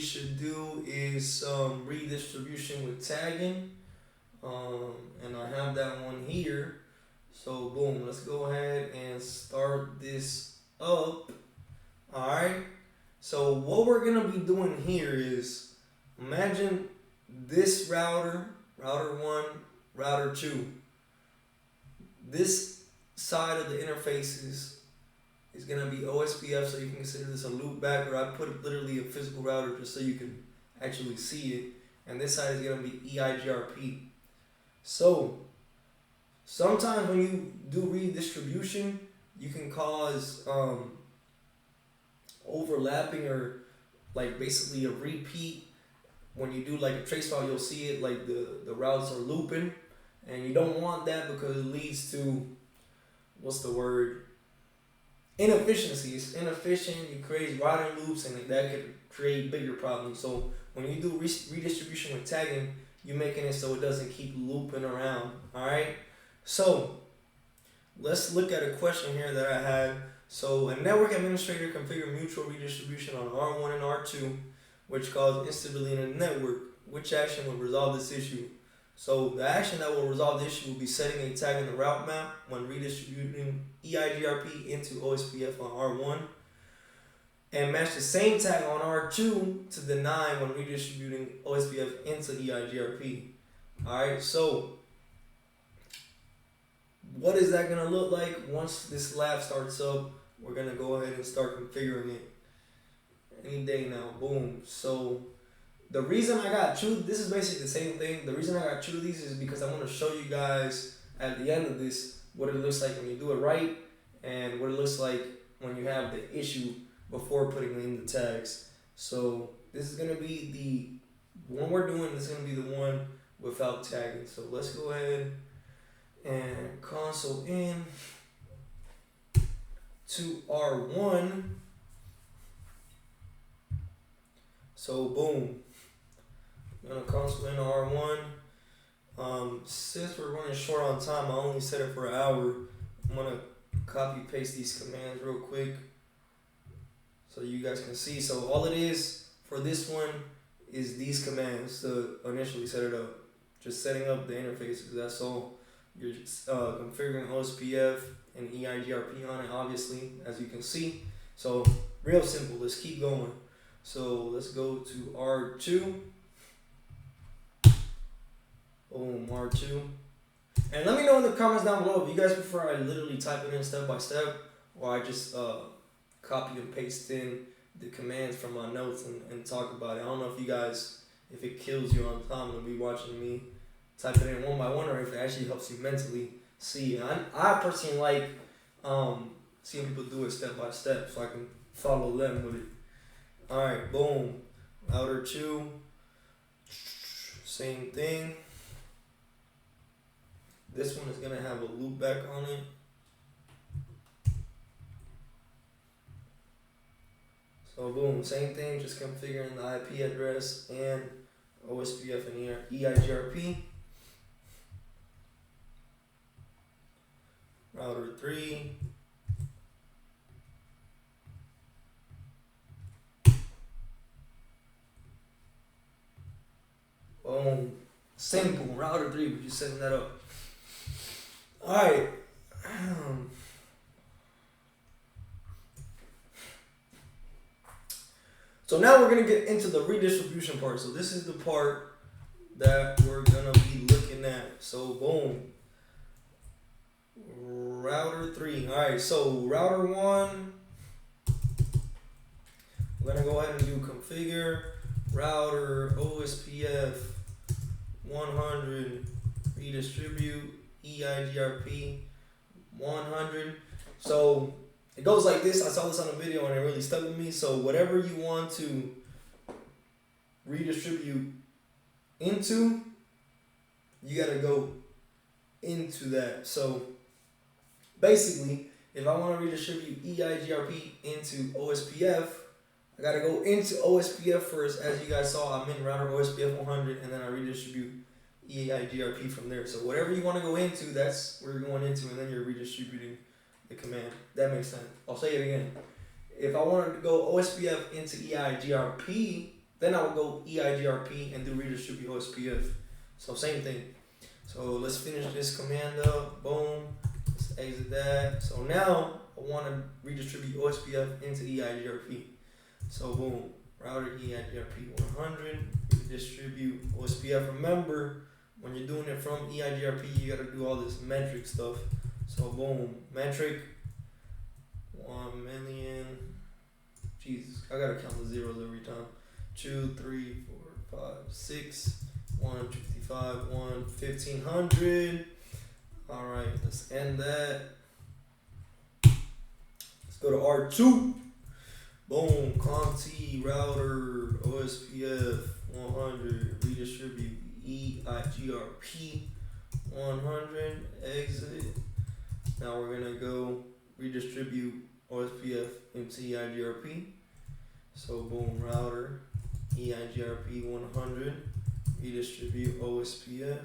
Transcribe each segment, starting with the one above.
should do is redistribution with tagging. And I have that one here. So boom, let's go ahead and start this up. Alright. So what we're gonna be doing here is, imagine this router, router 1, router 2. This side of the interfaces is gonna be OSPF, so you can consider this a loop back, or I put literally a physical router just so you can actually see it. And this side is gonna be EIGRP. So sometimes when you do redistribution, you can cause overlapping, or like basically a repeat. When you do like a trace file, you'll see it like the routes are looping, and you don't want that because it leads to, what's the word, inefficiency. It's inefficient, you create routing loops, and that could create bigger problems. So when you do redistribution with tagging, you're making it so it doesn't keep looping around. Alright, so let's look at a question here that I had. So a network administrator configured mutual redistribution on R1 and R2, which caused instability in the network. Which action would resolve this issue? So the action that will resolve the issue will be setting a tag in the route map when redistributing EIGRP into OSPF on R1, and match the same tag on R2 to deny when redistributing OSPF into EIGRP. Alright, so what is that going to look like once this lab starts up? We're going to go ahead and start configuring it any day now. Boom. So the reason I got two, this is basically the same thing. The reason I got two of these is because I want to show you guys at the end of this what it looks like when you do it right, and what it looks like when you have the issue before putting in the tags. So this is going to be the one we're doing. This is going to be the one without tagging. So let's go ahead and console in to R1. So boom, I'm gonna console in R1. Since we're running short on time, I only set it for an hour. I'm gonna copy paste these commands real quick so you guys can see. So all it is for this one is these commands to initially set it up. Just setting up the interfaces, that's all. You're configuring OSPF and EIGRP on it, obviously, as you can see. So real simple. Let's keep going. So let's go to R2. Boom, R2. And let me know in the comments down below if you guys prefer I literally type it in step by step, or I just copy and paste in the commands from my notes and talk about it. I don't know if you guys, if it kills you on time to be watching me type it in one by one, or if it actually helps you mentally see. I personally like seeing people do it step by step so I can follow them with it. Alright, boom. Router 2. Same thing. This one is going to have a loop back on it. So boom, same thing, just configuring the IP address and OSPF and EIGRP. Router 3. Boom. Simple. Router 3, we're just setting that up. Alright. So now we're going to get into the redistribution part. So this is the part that we're going to be looking at. So boom. Router 3. Alright, so router 1. We're going to go ahead and do configure router OSPF 100 redistribute EIGRP 100. So it goes like this. I saw this on a video and it really stuck with me. So whatever you want to redistribute into, you got to go into that. So basically, if I want to redistribute EIGRP into OSPF, I got to go into OSPF first. As you guys saw, I'm in router OSPF 100, and then I redistribute EIGRP from there. So whatever you want to go into, that's where you're going into, and then you're redistributing the command. That makes sense. I'll say it again. If I wanted to go OSPF into EIGRP, Then I will go EIGRP and do redistribute OSPF. So same thing. So let's finish this command up. Boom. Let's exit that. So now I want to redistribute OSPF into EIGRP. So boom. Router EIGRP 100. Redistribute OSPF. Remember, when you're doing it from EIGRP, you got to do all this metric stuff. So boom. Metric 1 million. Jesus, I gotta count the zeros every time. 2, 3, 4, 5, 6, 155, 1500. Alright, let's end that. Let's go to R2. Boom, COMT, router, OSPF 100, redistribute EIGRP 100, exit. Now we're gonna go redistribute OSPF into EIGRP. So boom, router EIGRP 100, redistribute OSPF.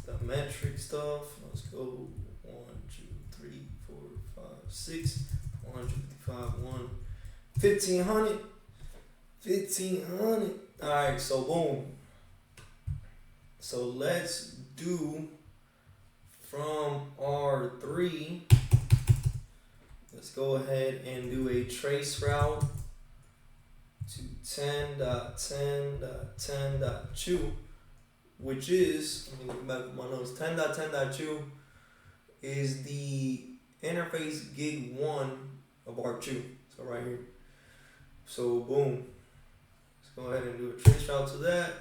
The metric stuff. Let's go 1, 2, 3, 4, 5, 6, 155, 1500, 1500. All right, so boom. So let's do from R3. Let's go ahead and do a trace route to 10.10.10.2, which is, let me look back at my notes, 10.10.2 is the interface gig 1 of R2. So right here. So boom. Let's go ahead and do a trace route to that.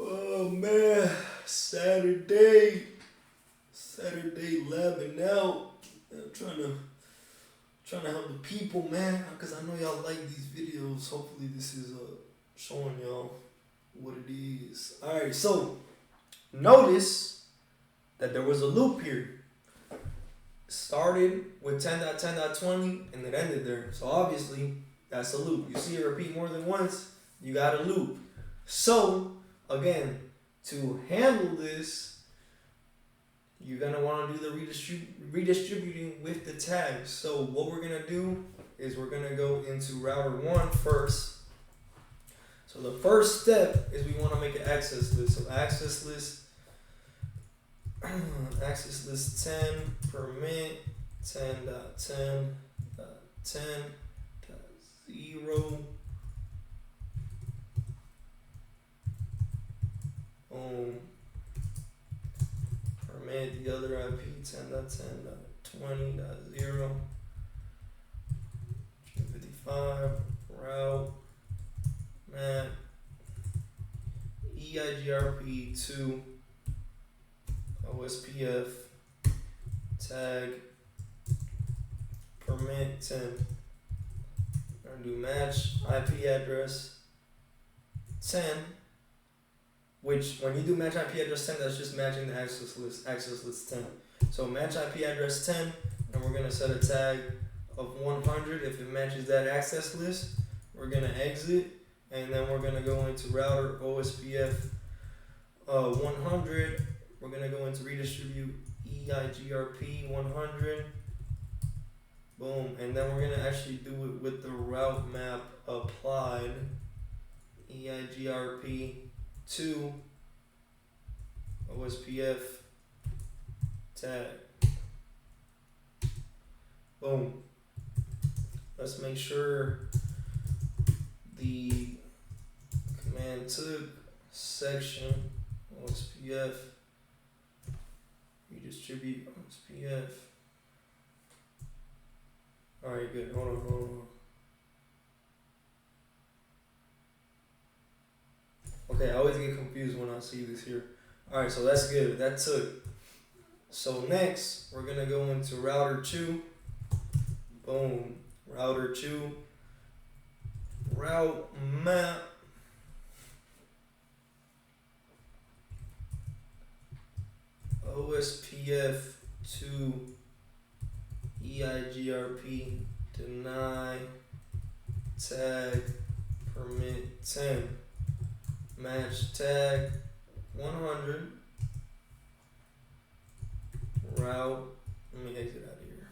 Oh man, Saturday labbing out. I'm trying to help the people, man, because I know y'all like these videos. Hopefully this is showing y'all what it is. All right, so notice that there was a loop here. It started with 10.10.20 and it ended there. So obviously that's a loop. You see it repeat more than once, you got a loop. So again, to handle this, you're gonna want to do the redistributing with the tags. So what we're gonna do is we're gonna go into router 1 first. So the first step is we want to make an access list. So access list 10 permit 10.10.10.0. Permit the other IP 10.10.20.0. 255 route map EIGRP to OSPF tag permit 10. We're gonna do match IP address 10. Which, when you do match IP address 10, that's just matching the access list 10. So match IP address 10, and we're gonna set a tag of 100 if it matches that access list. We're gonna exit, and then we're gonna go into router OSPF 100. We're gonna go into redistribute EIGRP 100. Boom, and then we're gonna actually do it with the route map applied. EIGRP to OSPF tag. Boom. Let's make sure the command took section OSPF redistribute OSPF. Alright, good. Hold on. Okay, I always get confused when I see this here. Alright, so that's good. That took. So next, we're going to go into router 2. Boom. Router 2. Route map. OSPF to EIGRP deny tag permit 10 match tag 100 route. Let me exit out of here.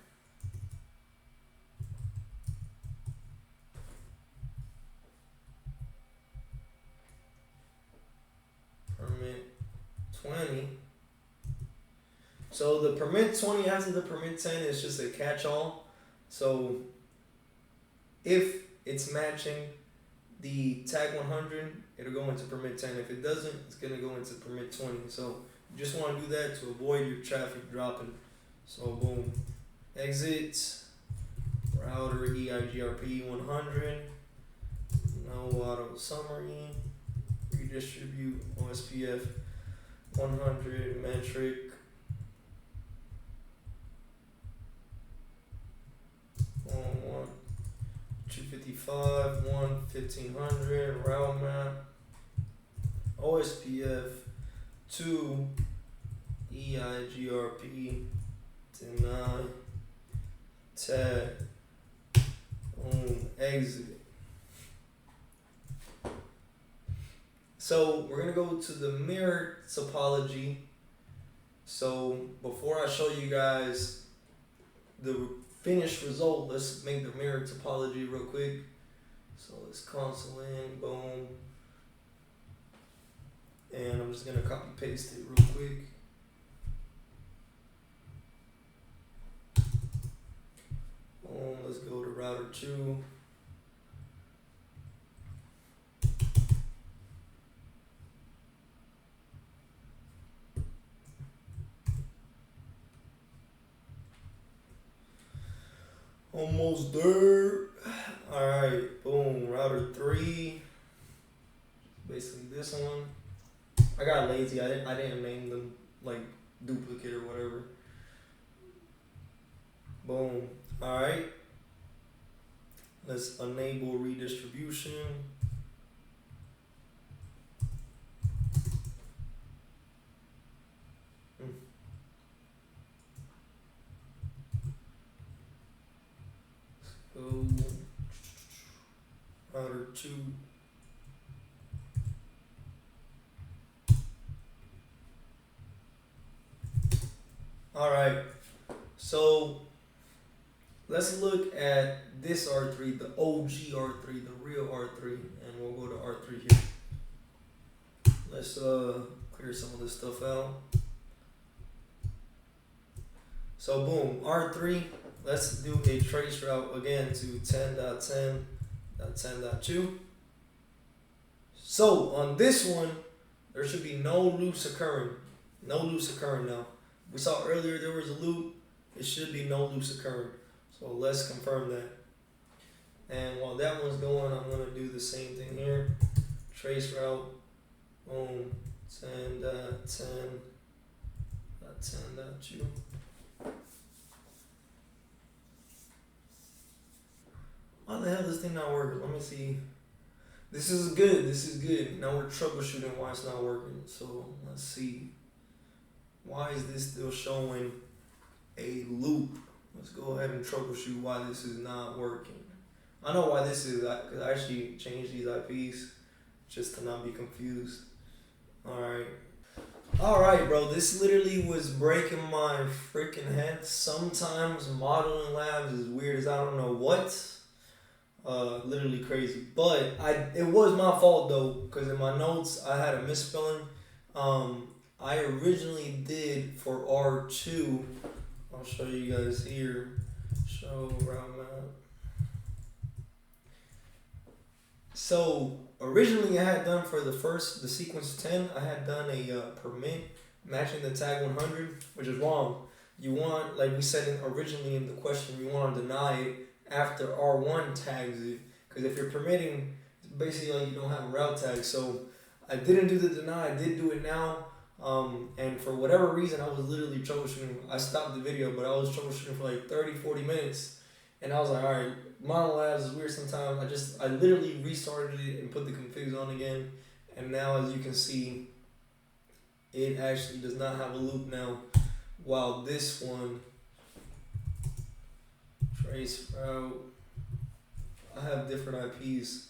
Permit 20. So the permit 20 after the permit 10 is just a catch-all. So if it's matching the tag 100, it'll go into permit 10. If it doesn't, it's gonna go into permit 20. So you just want to do that to avoid your traffic dropping. So boom, exit router EIGRP 100, no auto summary, redistribute OSPF 100 metric. On 255, 1500 route map, OSPF 2 EIGRP deny tag exit. So we're gonna go to the mirror topology. So before I show you guys the finished result, let's make the mirror topology real quick. So let's console in, boom. And I'm just gonna copy paste it real quick. Boom, let's go to router 2. Almost there. Alright, boom, router 3. Basically this one. I got lazy, I didn't name them like duplicate or whatever. Boom. Alright. Let's enable redistribution. Go router 2. Alright, so let's look at this R3, the OG R3, the real R3, and we'll go to R3 here. Let's clear some of this stuff out. So boom, R3, let's do a trace route again to 10.10.10.2. So on this one, there should be no loops occurring. No loops occurring now. We saw earlier there was a loop. It should be no loops occurring. So let's confirm that. And while that one's going, I'm going to do the same thing here. Trace route. Boom. 10.10.10.2. Why the hell is this thing not working? Let me see. This is good. This is good. Now we're troubleshooting why it's not working. So let's see. Why is this still showing a loop? Let's go ahead and troubleshoot why this is not working. I know why this is, because I actually changed these IPs just to not be confused. Alright, bro, this literally was breaking my freaking head. Sometimes modeling labs is weird as I don't know what. Literally crazy. But it was my fault though, because in my notes I had a misspelling. I originally did for R2, I'll show you guys here, show route map. So originally I had done for the sequence 10, I had done a permit matching the tag 100, which is wrong. You want, like we said originally in the question, you want to deny it after R1 tags it, because if you're permitting, it's basically like you don't have a route tag. So I didn't do the deny, I did do it now. And for whatever reason, I was literally troubleshooting. I stopped the video, but I was troubleshooting for like 30-40 minutes. And I was like, alright, Model Labs is weird sometimes. I literally restarted it and put the configs on again. And now, as you can see, it actually does not have a loop now. While this one trace route. I have different IPs.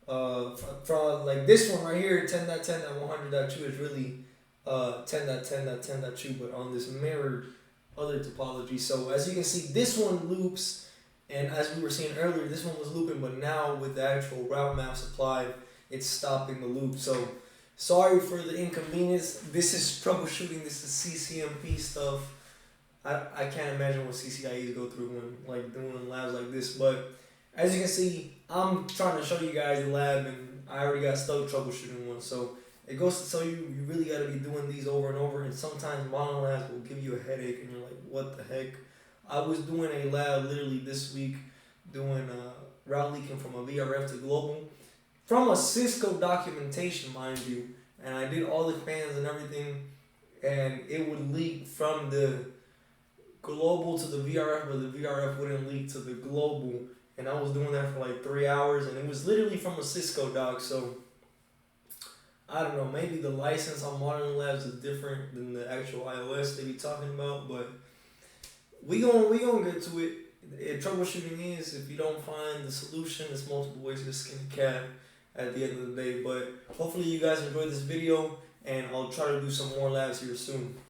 From like this one right here, 10.10.100.2 is really 10.10.10.2, but on this mirrored other topology. So as you can see, this one loops, and as we were seeing earlier, this one was looping, but now with the actual route maps applied, it's stopping the loop. So sorry for the inconvenience. This is troubleshooting. This is CCNP stuff. I can't imagine what CCIEs go through when like doing labs like this, but as you can see, I'm trying to show you guys the lab, and I already got stuck troubleshooting one. So it goes to tell you, you really got to be doing these over and over, and sometimes mono labs will give you a headache, and you're like, what the heck? I was doing a lab literally this week, doing route leaking from a VRF to global, from a Cisco documentation, mind you, and I did all the fans and everything, and it would leak from the global to the VRF, but the VRF wouldn't leak to the global. And I was doing that for like 3 hours, and it was literally from a Cisco doc. So I don't know, maybe the license on Modern Labs is different than the actual iOS they be talking about, but we gonna get to it. Troubleshooting is, if you don't find the solution, there's multiple ways to skin a cat at the end of the day. But hopefully you guys enjoyed this video, and I'll try to do some more labs here soon.